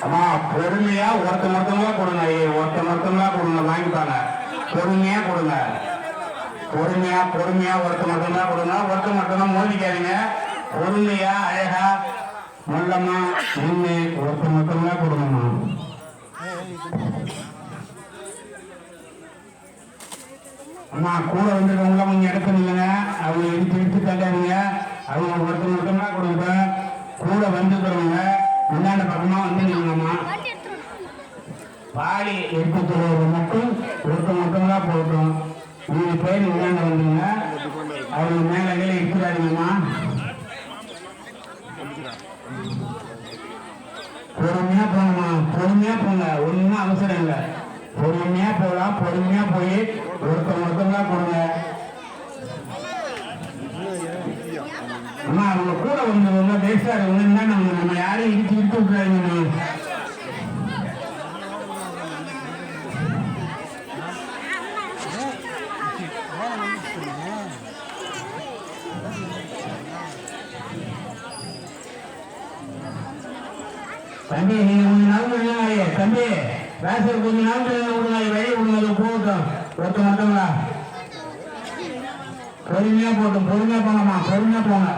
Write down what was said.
அம்மா பொறுமையா ஒருத்த மொத்தமா கொடுங்க, ஒருத்த மொத்தமா கொடுங்க, வாங்கிப்பாங்க. பொறுமையா கொடுங்க, பொறுமையா பொறுமையா ஒருத்த மொத்தமா கொடுங்க, ஒருத்த மொத்தமா மோதிக்காதீங்க. பொறுமையா அழகா நல்லம்மா நின்று ஒருத்த மொத்தமா கொடுங்கம்மா. அம்மா கூட வந்துருக்கவங்கள கொஞ்சம் இடத்துல இல்லைங்க, அவங்க இடிச்சு இடிச்சு தள்ளாதீங்க. அவங்க ஒருத்த மொத்தமா கொடுங்க. கூட வந்துக்கிறவங்க முன்னாடி பக்கமா வந்து நில்லுங்கம்மா. பாடி எடுத்து சொல்றது மட்டும் ஒருத்த மொத்தமா போட்டோம். நீங்க பேர் முன்னாடி வந்துங்க, அவங்க மேல கீழே இருக்கிறாருங்கம்மா. பொறுமையா போங்கம்மா, பொறுமையா போங்க, ஒன்றும் அவசரம் இல்லை. பொறுமையா போகலாம், பொறுமையா போய் ஒருத்த மொத்தமா கொடுங்க. அம்மா அவங்க கூட வந்தவங்க பேசா இருக்கவங்க நம்ம யாரையும் இடிச்சு இடிச்சு விட்டுறாங்கம்மா. தம்பி நீங்க கொஞ்சம் நாள் தம்பி ராசர் கொஞ்சம் நாள் விடுங்க, வெளியே விடுங்க, போகட்டும். ஒருத்த மட்டுங்களா பொறுமையா போட்டும், பொறுமையா போங்கம்மா, பொறுமையா போங்க.